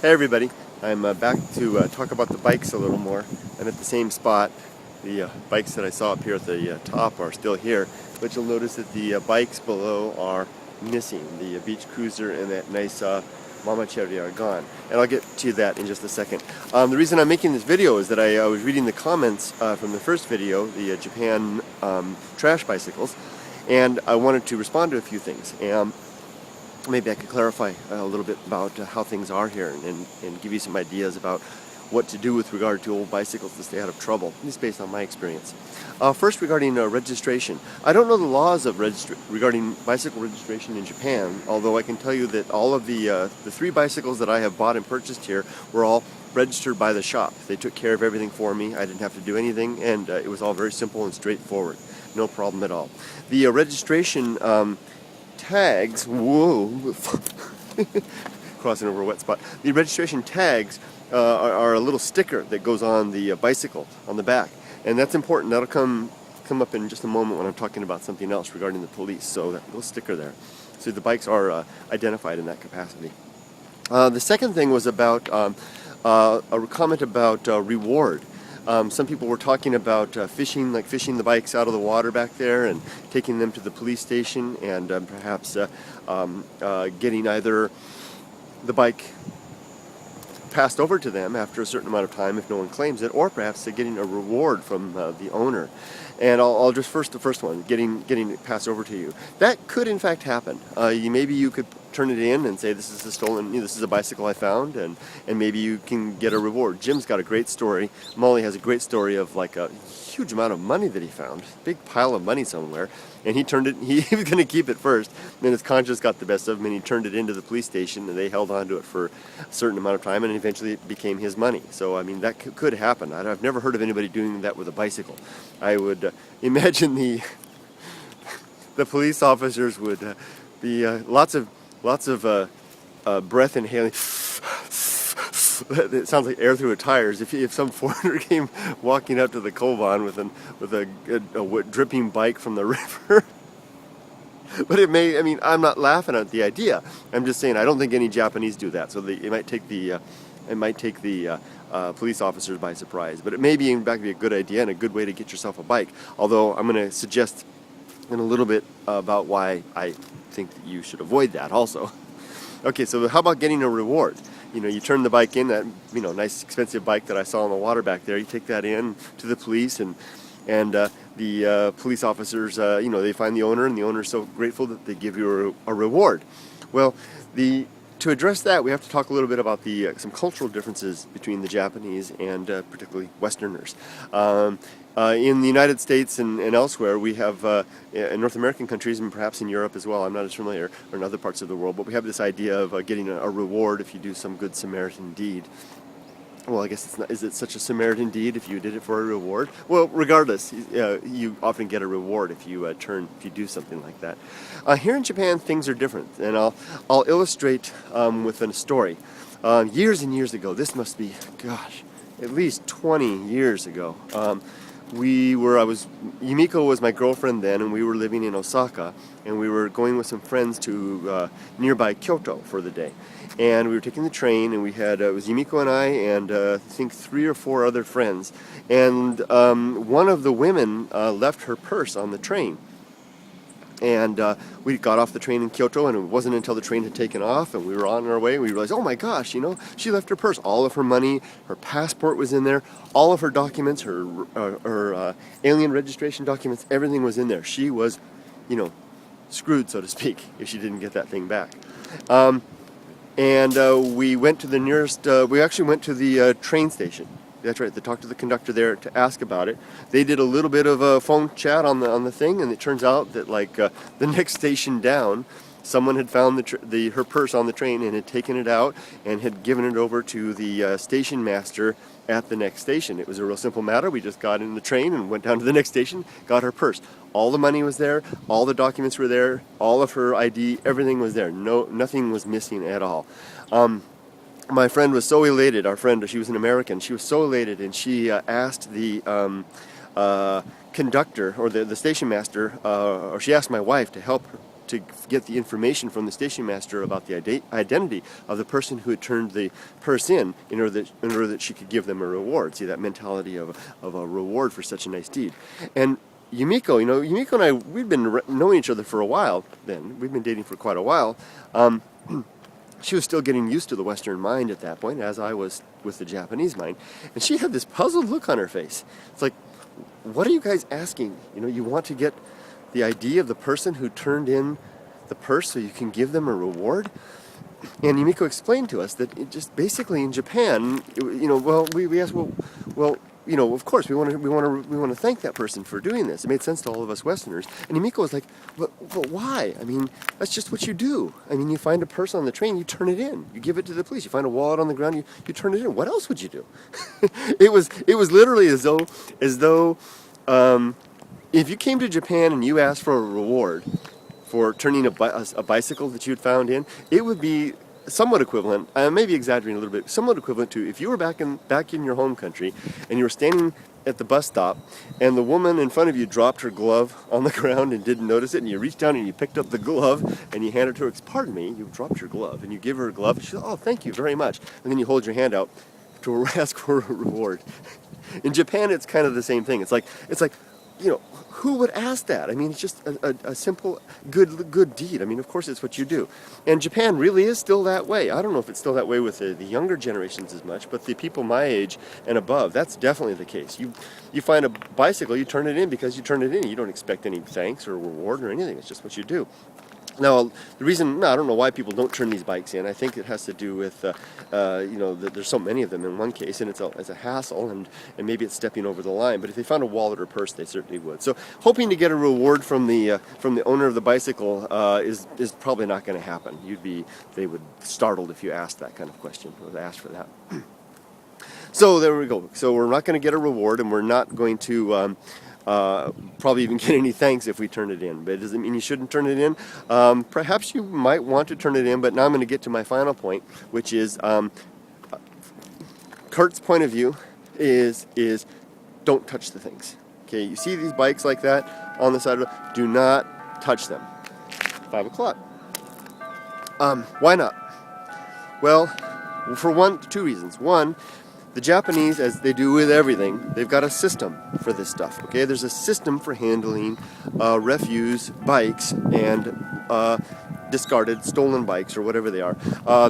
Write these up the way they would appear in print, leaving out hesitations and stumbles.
Hey everybody, I'm back to talk about the bikes a little more. I'm at the same spot. The bikes that I saw up here at the top are still here, but you'll notice that the bikes below are missing. The beach cruiser and that nice Mama Cherry are gone. And I'll get to that in just a second. The reason I'm making this video is that I was reading the comments from the first video, the Japan trash bicycles, and I wanted to respond to a few things. Maybe I could clarify a little bit about how things are here and give you some ideas about what to do with regard to old bicycles to stay out of trouble, at least based on my experience. First, regarding registration. I don't know the laws of regarding bicycle registration in Japan, although I can tell you that all of the 3 bicycles that I have bought and purchased here were all registered by the shop. They took care of everything for me. I didn't have to do anything, and it was all very simple and straightforward. No problem at all. The registration tags, whoa, crossing over a wet spot. The registration tags are a little sticker that goes on the bicycle on the back, and that's important. That'll come up in just a moment when I'm talking about something else regarding the police. So that little sticker there, so the bikes are identified in that capacity. The second thing was about a comment about reward. Some people were talking about fishing the bikes out of the water back there and taking them to the police station and perhaps getting either the bike passed over to them after a certain amount of time if no one claims it, or perhaps getting a reward from the owner. And I'll just the first one, getting it passed over to you. That could in fact happen. Maybe you could turn it in and say, this is a stolen, this is a bicycle I found, and maybe you can get a reward. Jim's got a great story. Molly has a great story of like a huge amount of money that he found, big pile of money somewhere, and he turned it, he was going to keep it first, then his conscience got the best of him and he turned it into the police station, and they held on to it for a certain amount of time, and eventually it became his money. So I mean, that could happen. I've never heard of anybody doing that with a bicycle. I would imagine the police officers would be lots of breath inhaling. It sounds like air through the tires. If some foreigner came walking up to the koban with a dripping bike from the river. But it may, I mean, I'm not laughing at the idea. I'm just saying I don't think any Japanese do that. So it might take the police officers by surprise. But it may be in fact be a good idea and a good way to get yourself a bike. Although I'm going to suggest in a little bit about why I think that you should avoid that also. Okay, so how about getting a reward? You turn the bike in, that nice expensive bike that I saw on the water back there. You take that in to the police, and the police officers, they find the owner, and the owner is so grateful that they give you a reward. Well, to address that, we have to talk a little bit about some cultural differences between the Japanese and particularly Westerners. In the United States and elsewhere, we have, in North American countries and perhaps in Europe as well, I'm not as familiar, or in other parts of the world, but we have this idea of getting a reward if you do some good Samaritan deed. Well, I guess it's not. Is it such a Samaritan deed if you did it for a reward? Well, regardless, you often get a reward if you do something like that. Here in Japan, things are different, and I'll illustrate with a story. Years and years ago, this must be, gosh, at least 20 years ago. Yumiko was my girlfriend then, and we were living in Osaka, and we were going with some friends to nearby Kyoto for the day. And we were taking the train, and we had, it was Yumiko and I, and I think 3 or 4 other friends. And one of the women left her purse on the train. And we got off the train in Kyoto, and it wasn't until the train had taken off and we were on our way, we realized, oh my gosh, she left her purse. All of her money, her passport was in there, all of her documents, her alien registration documents, everything was in there. She was, screwed, so to speak, if she didn't get that thing back. We went to the nearest, we actually went to the train station. That's right, they talked to the conductor there to ask about it. They did a little bit of a phone chat on the thing, and it turns out that the next station down, someone had found her purse on the train and had taken it out and had given it over to the station master at the next station. It was a real simple matter. We just got in the train and went down to the next station, got her purse. All the money was there, all the documents were there, all of her ID, everything was there. Nothing was missing at all. My friend was so elated. Our friend, she was an American. She was so elated, and she asked the conductor or the station master, or she asked my wife to help her to get the information from the station master about the identity of the person who had turned the purse in order that she could give them a reward. See, that mentality of a reward for such a nice deed. And Yumiko, Yumiko and I, we'd been knowing each other for a while then. We'd been dating for quite a while. She was still getting used to the Western mind at that point, as I was with the Japanese mind. And she had this puzzled look on her face. It's like, what are you guys asking? You want to get the ID of the person who turned in the purse so you can give them a reward? And Yumiko explained to us that it just basically in Japan, we asked, of course we want to thank that person for doing this. It made sense to all of us Westerners. And Yumiko was like, but why? I mean, that's just what you do. I mean, you find a purse on the train, you turn it in. You give it to the police. You find a wallet on the ground, you turn it in. What else would you do? It was literally as though if you came to Japan and you asked for a reward for turning a bicycle that you'd found in, it would be somewhat equivalent, maybe exaggerating a little bit, somewhat equivalent to if you were back in your home country and you were standing at the bus stop and the woman in front of you dropped her glove on the ground and didn't notice it, and you reached down and you picked up the glove and you handed it to her. Pardon me, you dropped your glove, and you give her a glove and she says, oh, thank you very much, and then you hold your hand out to ask for a reward. In Japan, it's kind of the same thing. It's like who would ask that? I mean, it's just a simple good deed. I mean, of course, it's what you do. And Japan really is still that way. I don't know if it's still that way with the younger generations as much, but the people my age and above, that's definitely the case. You find a bicycle, you turn it in because you turn it in. You don't expect any thanks or reward or anything. It's just what you do. Now, the reason, I don't know why people don't turn these bikes in. I think it has to do with, that there's so many of them in one case, and it's a hassle, and maybe it's stepping over the line. But if they found a wallet or purse, they certainly would. So, hoping to get a reward from the owner of the bicycle is probably not going to happen. They would be startled if you asked that kind of question, or asked for that. So there we go. So we're not going to get a reward, and we're not going to probably even get any thanks if we turn it in. But it doesn't mean you shouldn't turn it in. Perhaps you might want to turn it in, but now I'm going to get to my final point, which is Kurt's point of view is don't touch the things. Okay, you see these bikes like that on the side of the road, do not touch them. 5 o'clock. Why not? Well, for two reasons. One, the Japanese, as they do with everything, they've got a system for this stuff, okay? There's a system for handling refuse bikes and discarded, stolen bikes, or whatever they are.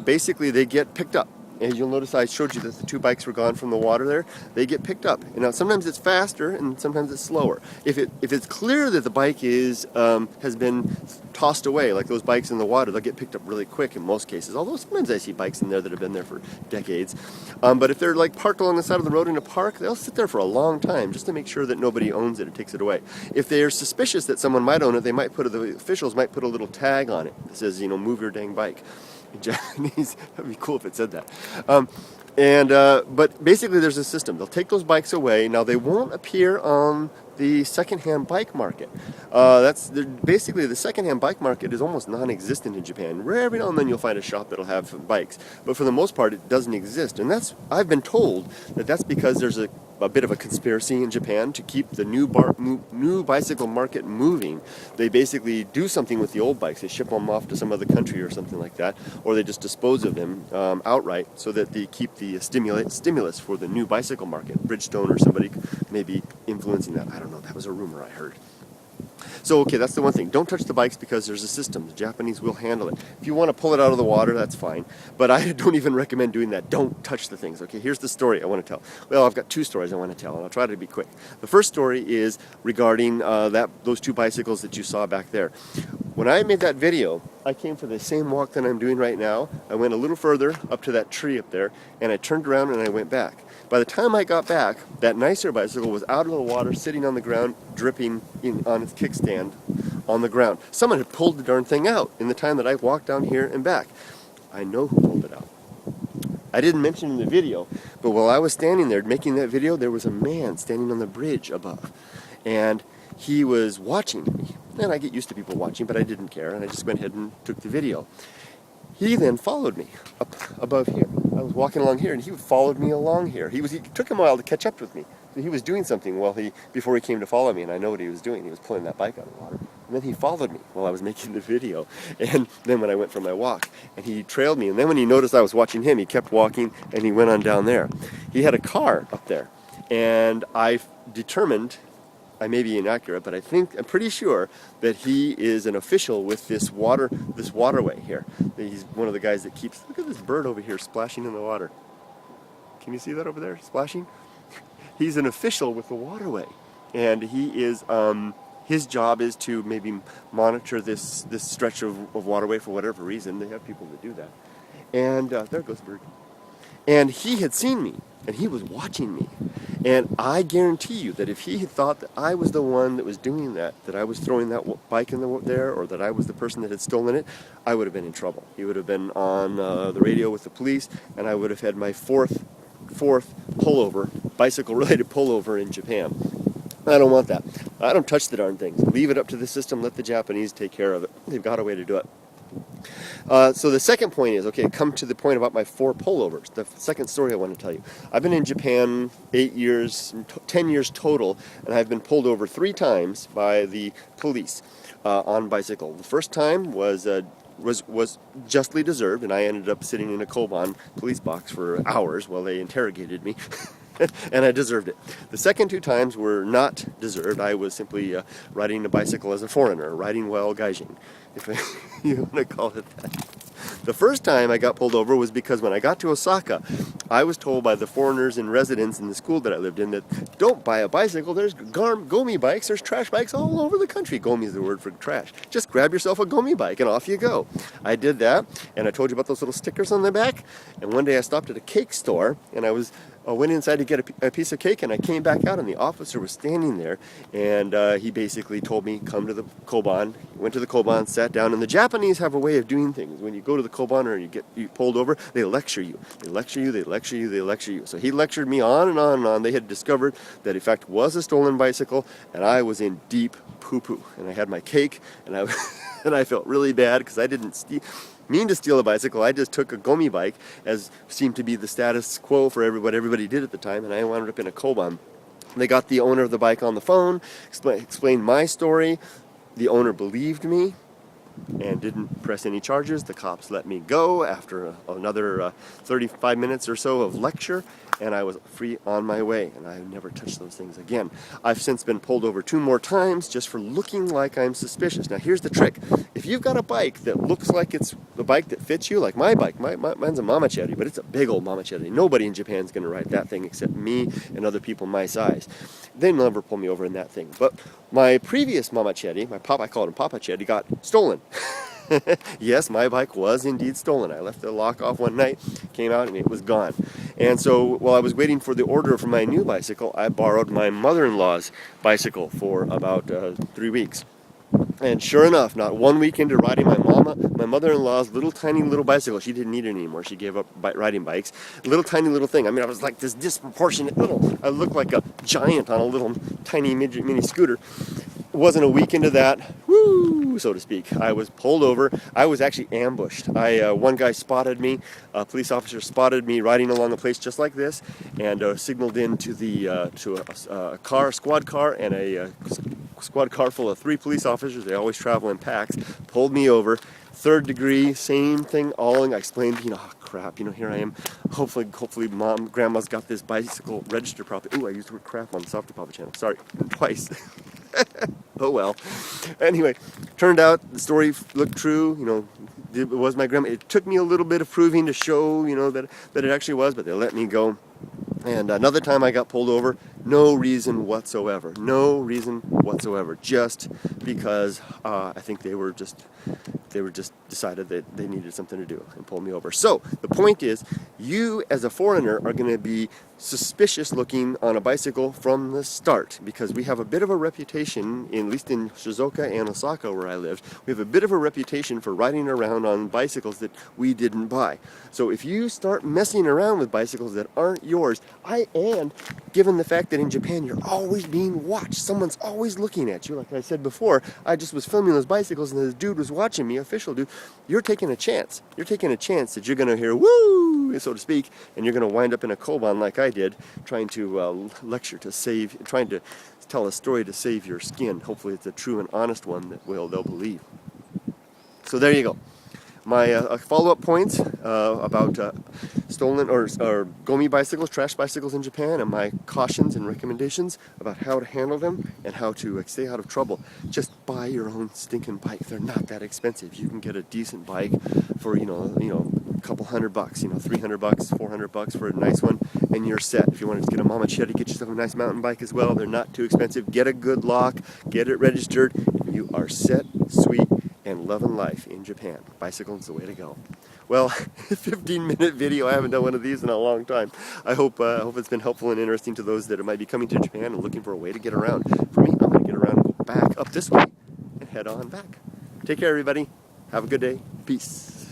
Basically, they get picked up. And you'll notice I showed you that the 2 bikes were gone from the water there. They get picked up. And now sometimes it's faster and sometimes it's slower. If it's clear that the bike has been tossed away, like those bikes in the water, they'll get picked up really quick in most cases. Although sometimes I see bikes in there that have been there for decades. But if they're like parked along the side of the road in a park, they'll sit there for a long time just to make sure that nobody owns it or takes it away. If they are suspicious that someone might own it, the officials might put a little tag on it that says, move your dang bike. In Japanese, that'd be cool if it said that. But basically there's a system. They'll take those bikes away. Now they won't appear on the secondhand bike market. Basically the secondhand bike market is almost non-existent in Japan. Every now and then you'll find a shop that'll have bikes, but for the most part it doesn't exist. And I've been told that's because there's a bit of a conspiracy in Japan to keep the new bicycle market moving. They basically do something with the old bikes. They ship them off to some other country or something like that, or they just dispose of them outright so that they keep the stimulus for the new bicycle market. Bridgestone or somebody may be influencing that. I don't know. That was a rumor I heard. So, okay, that's the one thing. Don't touch the bikes because there's a system. The Japanese will handle it. If you want to pull it out of the water, that's fine. But I don't even recommend doing that. Don't touch the things. Okay, here's the story I want to tell. Well, I've got 2 stories I want to tell, and I'll try to be quick. The first story is regarding those 2 bicycles that you saw back there. When I made that video, I came for the same walk that I'm doing right now. I went a little further up to that tree up there, and I turned around and I went back. By the time I got back, that nicer bicycle was out of the water, sitting on the ground, dripping on its kickstand on the ground. Someone had pulled the darn thing out in the time that I walked down here and back. I know who pulled it out. I didn't mention in the video, but while I was standing there making that video, there was a man standing on the bridge above. And he was watching me. And I get used to people watching, but I didn't care, and I just went ahead and took the video. He then followed me up above here. I was walking along here, and he followed me along here. It took him a while to catch up with me. So he was doing something before he came to follow me, and I know what he was doing. He was pulling that bike out of the water. And then he followed me while I was making the video. And then when I went for my walk, and he trailed me. And then when he noticed I was watching him, he kept walking, and he went on down there. He had a car up there. And I determined, I may be inaccurate, but I'm pretty sure that he is an official with this waterway here. He's one of the guys that keeps, look at this bird over here splashing in the water. Can you see that over there, splashing? He's an official with the waterway. And he is, his job is to maybe monitor this stretch of waterway for whatever reason. They have people that do that. And there goes the bird. And he had seen me, and he was watching me. And I guarantee you that if he had thought that I was the one that was doing that I was throwing that bike in there, or that I was the person that had stolen it, I would have been in trouble. He would have been on the radio with the police, and I would have had my fourth pullover, bicycle-related pullover in Japan. I don't want that. I don't touch the darn things. Leave it up to the system. Let the Japanese take care of it. They've got a way to do it. So the second point is, okay, come to the point about my 4 pullovers. The second story I want to tell you. I've been in Japan 8 years, 10 years total, and I've been pulled over 3 times by the police on bicycle. The first time was justly deserved, and I ended up sitting in a Koban police box for hours while they interrogated me. And I deserved it. The second 2 times were not deserved. I was simply riding a bicycle as a foreigner, riding while gaijin, if you want to call it that. The first time I got pulled over was because when I got to Osaka, I was told by the foreigners and residents in the school that I lived in that don't buy a bicycle. There's gomi bikes, there's trash bikes all over the country. Gomi is the word for trash. Just grab yourself a gomi bike and off you go. I did that, and I told you about those little stickers on the back. And one day I stopped at a cake store, and I went inside to get a piece of cake, and I came back out, and the officer was standing there, and he basically told me, come to the Koban. Went to the Koban, sat down, and the Japanese have a way of doing things. When you go to the Koban or you get pulled over, they lecture you. They lecture you, they lecture you, they lecture you. So he lectured me on and on and on. They had discovered that, in fact, was a stolen bicycle, and I was in deep poo-poo. And I had my cake, and I felt really bad because I didn't mean to steal a bicycle. I just took a gomi bike, as seemed to be the status quo for what everybody did at the time, and I wound up in a Koban. They got the owner of the bike on the phone, explained my story. The owner believed me and didn't press any charges. The cops let me go after another 35 minutes or so of lecture, and I was free on my way, and I've never touched those things again. I've since been pulled over 2 more times just for looking like I'm suspicious. Now here's the trick. If you've got a bike that looks like it's the bike that fits you, like my bike, mine's a Mamacheri, but it's a big old Mamacheri. Nobody in Japan's going to ride that thing except me and other people my size. They'll never pull me over in that thing. But my previous Mamacheri, I called him Papa Cheri, got stolen. Yes, my bike was indeed stolen. I left the lock off one night, came out, and it was gone. And so while I was waiting for the order for my new bicycle, I borrowed my mother-in-law's bicycle for about 3 weeks. And sure enough, not 1 week into riding my mother-in-law's tiny little bicycle, she didn't need it anymore. She gave up riding bikes. Tiny little thing. I mean, I was like this disproportionate I looked like a giant on a little tiny mini scooter. It wasn't a week into that, woo, so to speak. I was pulled over. I was actually ambushed. One guy spotted me. A police officer spotted me riding along a place just like this, and signaled in to a squad car, and a squad car full of 3 police officers. They always travel in packs. Pulled me over. 3rd degree, same thing. I explained, crap. Here I am. Hopefully, grandma's got this bicycle registered properly. Ooh, I used the word crap on the Softypapa channel. Sorry, twice. Oh well. Anyway, turned out the story looked true. It was my grandma. It took me a little bit of proving to show, that it actually was, but they let me go. And another time I got pulled over, no reason whatsoever. No reason whatsoever. Just because I think they were just decided that they needed something to do and pulled me over. So the point is, you as a foreigner are going to be suspicious looking on a bicycle from the start, because we have a bit of a reputation, at least in Shizuoka and Osaka where I lived, we have a bit of a reputation for riding around on bicycles that we didn't buy. So if you start messing around with bicycles that aren't yours, and given the fact that in Japan you're always being watched, someone's always looking at you, like I said before, I just was filming those bicycles and this dude was watching me, official dude, you're taking a chance. You're taking a chance that you're going to hear woo, so to speak, and you're going to wind up in a Koban like I did, trying to tell a story to save your skin. Hopefully it's a true and honest one that they'll believe. So there you go. My follow-up points about stolen or gomi bicycles, trash bicycles in Japan, and my cautions and recommendations about how to handle them and how to stay out of trouble. Just buy your own stinking bike. They're not that expensive. You can get a decent bike for a couple $100, $300, $400 for a nice one, and you're set. If you want to get a mama shed, get yourself a nice mountain bike as well. They're not too expensive. Get a good lock, get it registered, and you are set, sweet, and loving life in Japan. Bicycle is the way to go. Well, 15-minute video. I haven't done one of these in a long time. I hope it's been helpful and interesting to those that might be coming to Japan and looking for a way to get around. For me, I'm going to get around and go back up this way and head on back. Take care, everybody. Have a good day. Peace.